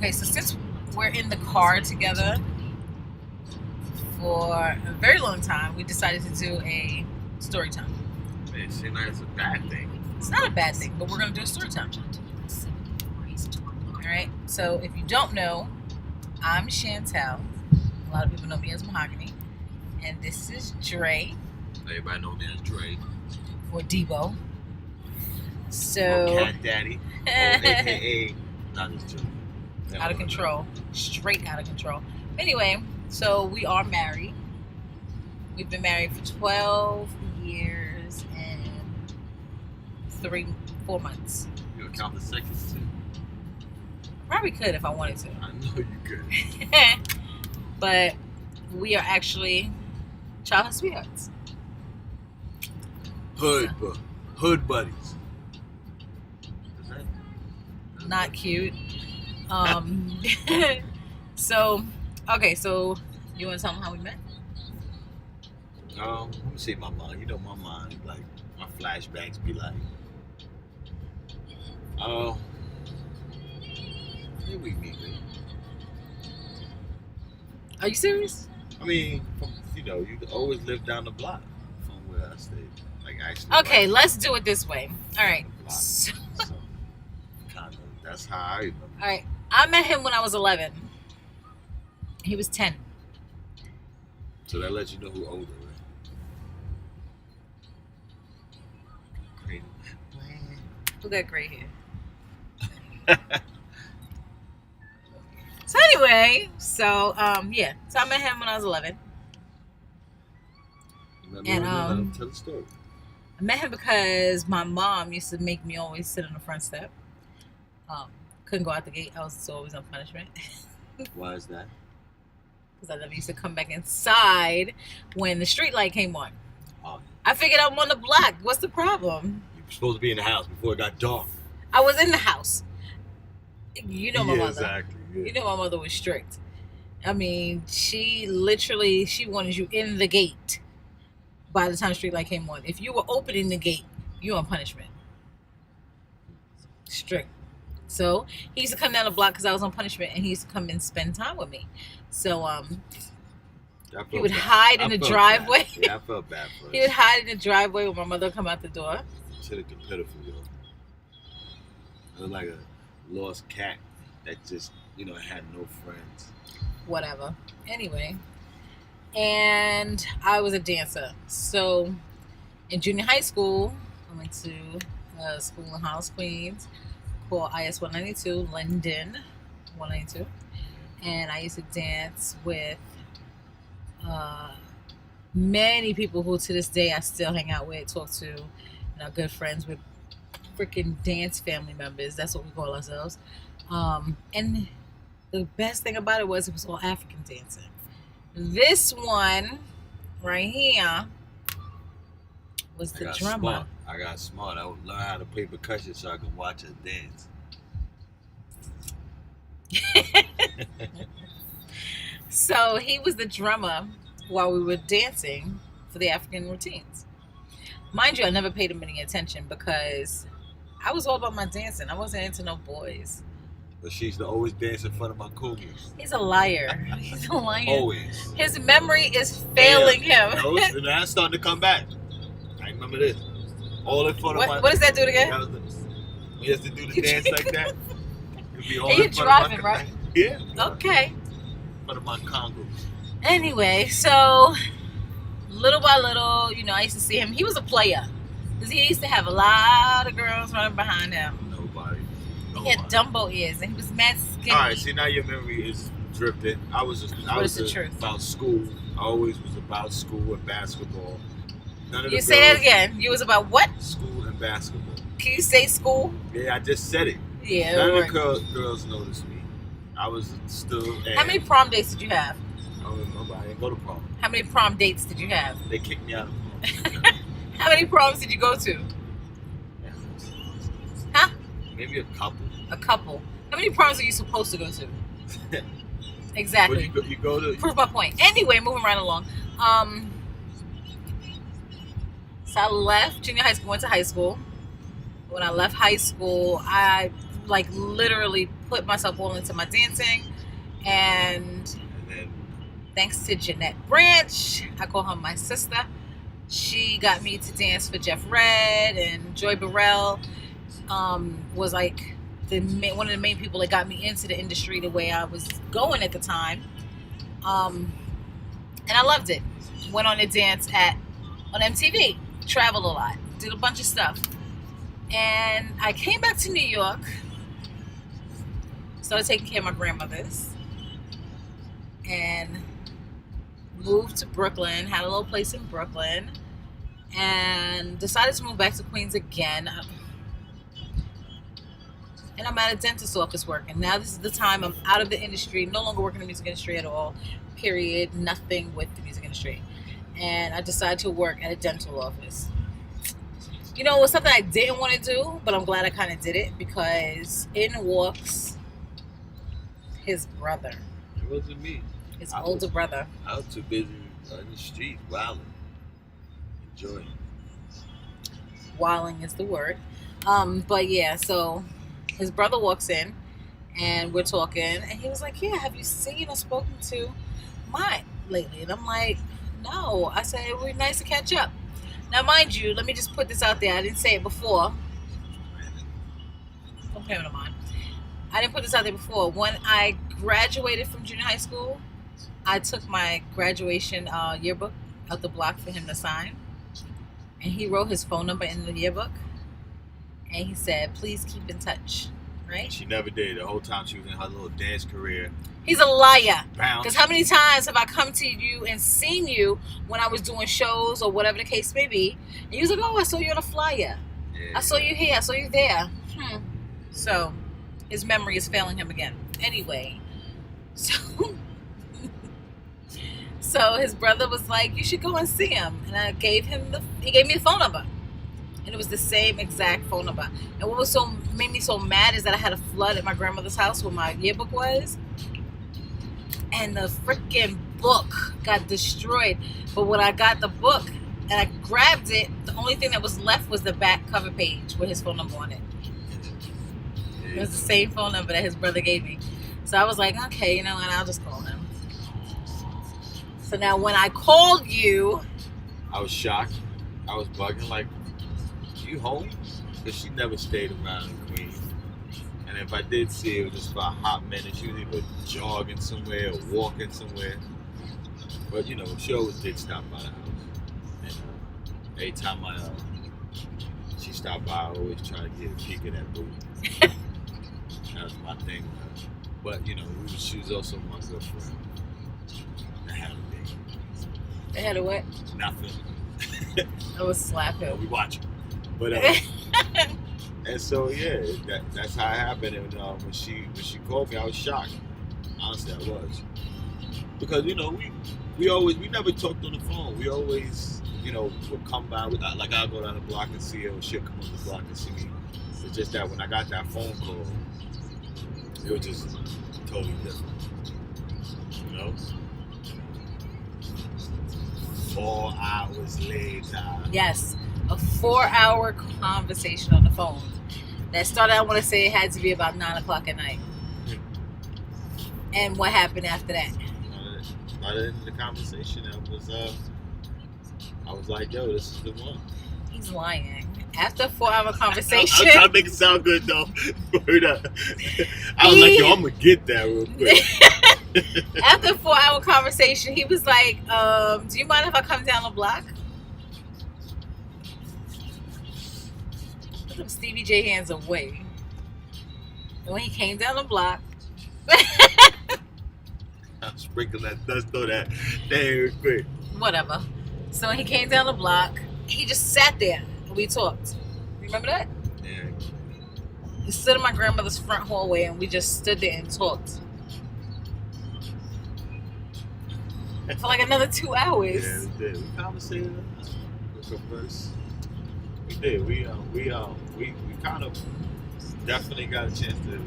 Okay, so since we're in the car together for a very long time, we decided to do a story time. Man, see, now it's a bad thing. It's not a bad thing, but we're going to do a story time. All right, so if you don't know, I'm Chantel. A lot of people know me as Mahogany. And this is Dre. Everybody know me as Dre. Or Debo. So. Or Cat Daddy. Or AKA. Not just joking. Out of control. Straight out of control. Anyway, so we are married. We've been married for 12 years and 4 months. You would count the seconds too. Probably could if I wanted to. I know you could. But we are actually childhood sweethearts. Hood buddies. Is that? Not cute. So, okay, so you want to tell them how we met? Let me see my mind. You know my mind, like, my flashbacks be like, here we meet. Are you serious? I mean, you always live down the block from where I stayed. Like, actually. Okay, let's do it this way. All right. So, kind of, that's how I remember. All right. I met him when I was 11. He was 10. So that lets you know who older, right? Great. Who got gray hair? So anyway, so yeah. So I met him when I was 11. And tell the story. I met him because my mom used to make me always sit on the front step. Couldn't go out the gate. I was always on punishment. Why is that? Because I never used to come back inside when the street light came on. Oh. I figured I'm on the block. What's the problem? You were supposed to be in the house before it got dark. I was in the house. You know my mother. Exactly. Yeah. You know my mother was strict. I mean, she wanted you in the gate by the time street light came on. If you were opening the gate, you on punishment. Strict. So he used to come down the block because I was on punishment, and he used to come and spend time with me. So he would hide in the driveway. Yeah, I felt bad for him. He would hide in the driveway when my mother would come out the door. Should have been pitiful, though. It was like a lost cat that just, had no friends. Whatever. Anyway. And I was a dancer. So in junior high school, I went to a school in Hollis, Queens called IS 192, Linden 192. And I used to dance with many people who to this day I still hang out with, talk to, good friends with freaking dance family members. That's what we call ourselves. And the best thing about it was all African dancing. This one right here was the drummer. Smart. I got smart. I would learn how to play percussion so I could watch her dance. So he was the drummer while we were dancing for the African routines. Mind you, I never paid him any attention because I was all about my dancing. I wasn't into no boys. But she used to always dance in front of my cougars. He's a liar. He's a liar. Always. His memory is failing him. And that's starting to come back. I remember this. All in front of my... What does that do again? We used to do the dance like that. It'd be all and you're in front driving, of my... right? Yeah. Okay. In front of my congos. Anyway, so little by little, I used to see him. He was a player. Because he used to have a lot of girls running behind him. Nobody. He had Dumbo ears, and he was mad skinny. All right, see, now your memory is drifting. I was about school. I always was about school and basketball. You say that again. You was about what? School and basketball. Can you say school? Yeah, I just said it. Yeah. None of the girls noticed me. I was still... How many prom dates did you have? I don't remember. I didn't go to prom. How many prom dates did you have? They kicked me out of prom. How many proms did you go to? Huh? Maybe a couple. A couple. How many proms are you supposed to go to? Exactly. You go to... Prove my point. Anyway, moving right along. So I left junior high school, went to high school. When I left high school, I like literally put myself all into my dancing. And then thanks to Jeanette Branch, I call her my sister. She got me to dance for Jeff Red, and Joy Burrell was like one of the main people that got me into the industry the way I was going at the time. And I loved it. Went on to dance on MTV, traveled a lot, did a bunch of stuff. And I came back to New York, started taking care of my grandmothers, and moved to Brooklyn, had a little place in Brooklyn, and decided to move back to Queens again. And I'm at a dentist's office working. Now this is the time I'm out of the industry, no longer working in the music industry at all, period, nothing with the music industry. And I decided to work at a dental office. You know, it was something I didn't want to do, but I'm glad I kind of did it, because in walks his brother. It wasn't me. His older brother. I was too busy in the street, wilding, enjoying. Wilding is the word. But yeah, so his brother walks in, and we're talking, and he was like, yeah, have you seen or spoken to Mike lately? And I'm like, no. I said, it would be nice to catch up. Now, mind you, let me just put this out there. I didn't say it before. Don't pay me no mind. I didn't put this out there before. When I graduated from junior high school, I took my graduation yearbook out the block for him to sign. And he wrote his phone number in the yearbook. And he said, please keep in touch. Right? She never did. The whole time she was in her little dance career. He's a liar. Bounce. Because how many times have I come to you and seen you when I was doing shows or whatever the case may be? And you was like, oh, I saw you on a flyer. Yeah. I saw you here. I saw you there. So his memory is failing him again. Anyway, so his brother was like, you should go and see him. And I gave him he gave me the phone number. And it was the same exact phone number. And what made me so mad is that I had a flood at my grandmother's house where my yearbook was. And the freaking book got destroyed. But when I got the book and I grabbed it, the only thing that was left was the back cover page with his phone number on it. It was the same phone number that his brother gave me. So I was like, okay, you know what, I'll just call him. So now when I called you, I was shocked. I was bugging, like, you home? Because she never stayed around in Queens. And if I did see her, it was just for a hot minute. She was either jogging somewhere or walking somewhere. But, you know, she always did stop by the house. And every time she stopped by, I always try to get a peek of that booty. That was my thing. But, you know, she was also my good friend. I had a thing. they had a what? Nothing. I was slap him. We watching. But, and so, yeah, that's how it happened. And when she called me, I was shocked. Honestly, I was. Because, you know, we never talked on the phone. We always, you know, would come by. Like, I'll go down the block and see her, or she'll come on the block and see me. It's just that when I got that phone call, it was just totally different. You know? 4 hours later. Yes, a 4-hour conversation on the phone. That started, I want to say it had to be about 9 o'clock at night. And what happened after that? Started in the conversation. I was like, yo, this is the one. He's lying. After a 4-hour conversation. I'm trying to make it sound good, though. I was like, yo, I'm going to get that real quick. After a 4-hour conversation, he was like, do you mind if I come down the block? Put them Stevie J hands away. And when he came down the block, I'm sprinkling that dust on that real quick. whatever. So when he came down the block, he just sat there and we talked. Remember that? Yeah. He stood in my grandmother's front hallway and we just stood there and talked. For like another 2 hours. Yeah, we did. We conversated. We conversed. We did. We kind of definitely got a chance to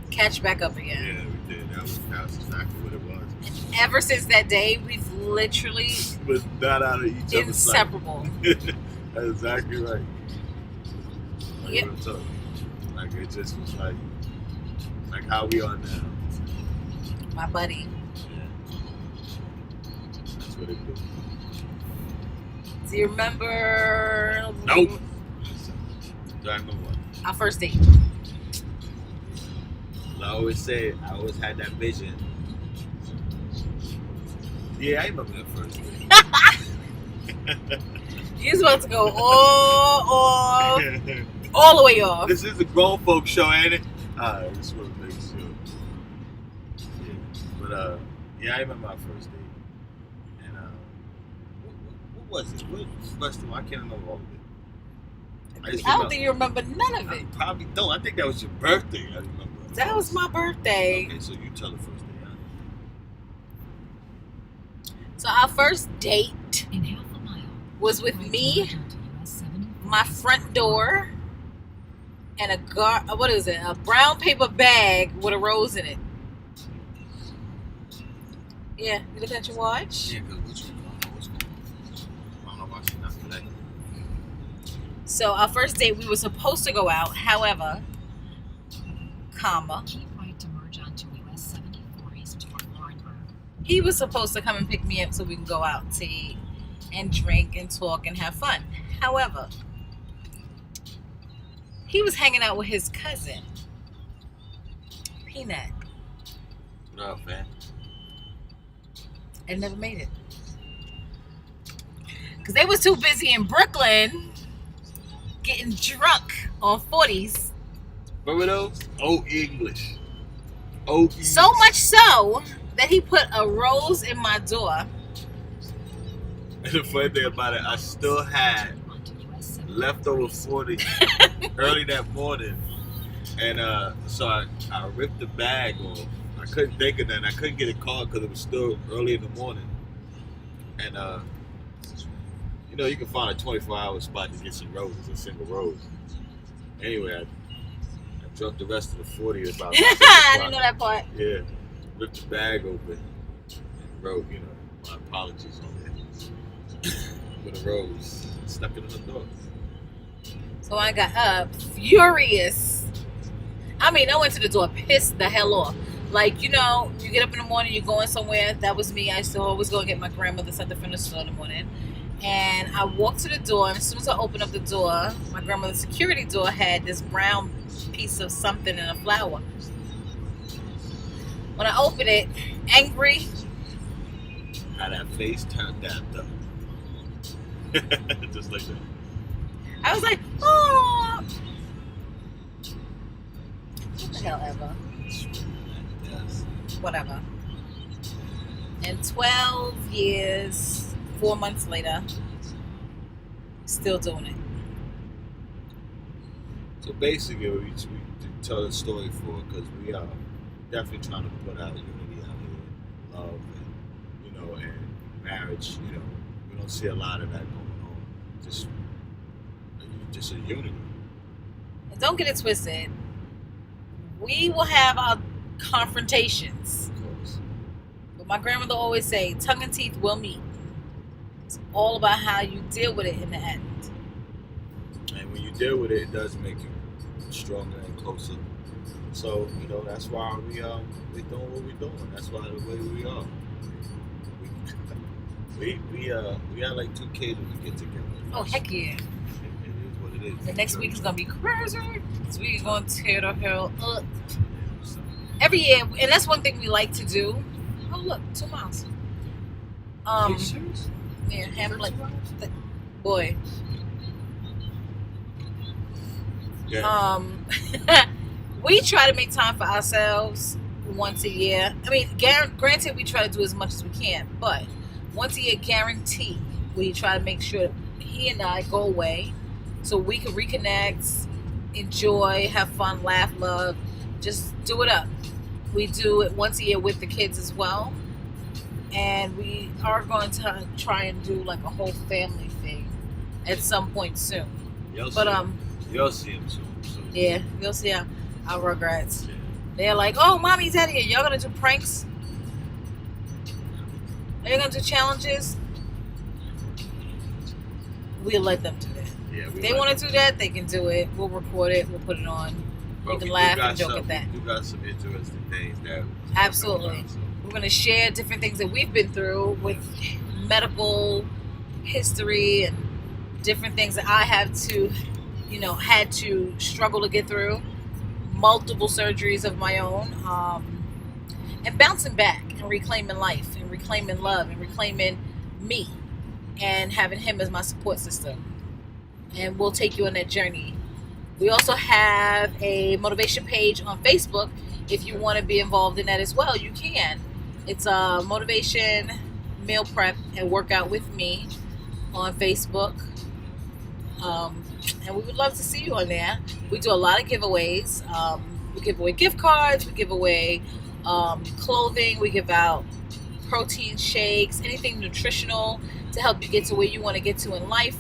Catch back up again. Yeah, we did. That was exactly what it was. And ever since that day, we've literally Was not out of each other's inseparable. sight. That's exactly right. Like, Yep. real talk. Like, it just was like, Like how we are now. My buddy. Yeah. That's what it do. Do you remember? Nope. Do I remember what? Our first date. I always say, I always had that vision. Yeah, I remember that first date. You're supposed to go all the way off. This is a grown folk show, ain't it? Alright, just want to make sure. Yeah, but yeah, I remember my first date, and what was it? What festival? I can't remember all of it. I don't think you remember none of I it. probably don't. I think that was your birthday. I remember. That was my birthday. Okay, so you tell the first day. So our first date In half a mile, was with right me, onto US 74. my front door, and a brown paper bag with a rose in it. Yeah, you looking at your watch? Yeah, because what's going on? I don't know why she's not today. So our first date, we were supposed to go out. However, Keep right to merge onto US 74 east toward Laurinburg. he was supposed to come and pick me up so we can go out to eat and drink and talk and have fun. However, he was hanging out with his cousin, Peanut, What up, man? and never made it. Because they was too busy in Brooklyn getting drunk on 40s. Remember those? Old English. Old So much so that he put a rose in my door. And the funny thing about it, I still had Onto US 74 leftover east. 40 early that morning. And so I ripped the bag off. I couldn't think of that. I couldn't get a call because it was still early in the morning. And, you know, you can find a 24-hour spot to get some roses, a single rose. Anyway, I drunk the rest of the 40 about 6 I o'clock. didn't know that part. Yeah, ripped the bag open and wrote, you know, my apologies on it with a rose, stuck it in the door. So I got up furious. I mean, I went to the door pissed the hell off. Like, you know, you get up in the morning, you're going somewhere. That was me. I used to always go get my grandmother something from the store in the morning. And I walked to the door, and as soon as I opened up the door, my grandmother's security door had this brown piece of something in a flower. When I opened it, angry, How that face turned that up. Just like that. I was like, oh. What the hell ever. Yes. Whatever. And 12 years, 4 months later, still doing it. So basically, we tell the story for because we are definitely trying to put out unity out here, love, and you know, and marriage. You know, we don't see a lot of that going on. Just a unity. And don't get it twisted. We will have our confrontations. Of course. But my grandmother always say, tongue and teeth will meet. It's all about how you deal with it in the end. And when you deal with it, it does make you stronger and closer. So you know that's why we doing what we're doing. That's why the way we are. We are like two kids when we get together. Oh, heck yeah. It is what it is. The next week is going to be crazy. This week is going to tear the hell up. Every year, and that's one thing we like to do. Oh, look, 2 miles. Yeah, Hamlet. Boy. Yeah. We try to make time for ourselves once a year. I mean, granted, we try to do as much as we can, but once a year, guarantee, we try to make sure he and I go away so we can reconnect, enjoy, have fun, laugh, love, just do it up. We do it once a year with the kids as well, and we are going to try and do like a whole family thing at some point soon. You'll But see him soon. yeah, you'll see our Rugrats. Yeah. They're like, oh, mommy's out here. Y'all gonna do pranks? Are you gonna do challenges? We'll let them do that. Yeah. If they want to do that, they can do it. We'll record it. We'll put it on. But can we laugh do got and joke at that. We do got some interesting things that. Absolutely. We're going to share different things that we've been through with medical history and different things that I have to, had to struggle to get through. Multiple surgeries of my own. And bouncing back and reclaiming life and reclaiming love and reclaiming me and having him as my support system. And we'll take you on that journey. We also have a motivation page on Facebook. If you want to be involved in that as well, you can. It's a motivation meal prep and workout with me on Facebook. And we would love to see you on there. We do a lot of giveaways. We give away gift cards. We give away clothing. We give out protein shakes, anything nutritional to help you get to where you want to get to in life.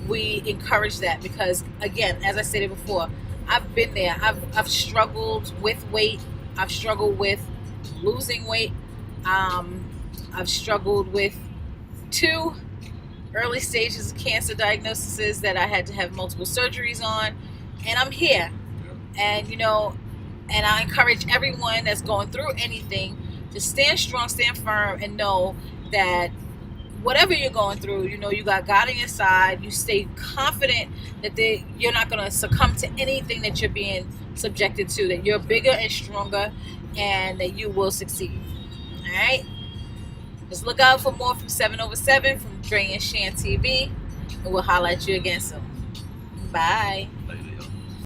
We encourage that because, again, as I stated before, I've been there. I've struggled with weight. I've struggled with losing weight. I've struggled with 2 early stages of cancer diagnoses that I had to have multiple surgeries on, and I'm here. And and I encourage everyone that's going through anything to stand strong, stand firm, and know that whatever you're going through, you got God on your side. You stay confident that you're not going to succumb to anything that you're being subjected to, that you're bigger and stronger, and that you will succeed. All right? Just look out for more from 7 over 7 from Dre and Shan TV, and we'll holler at you again soon. Bye.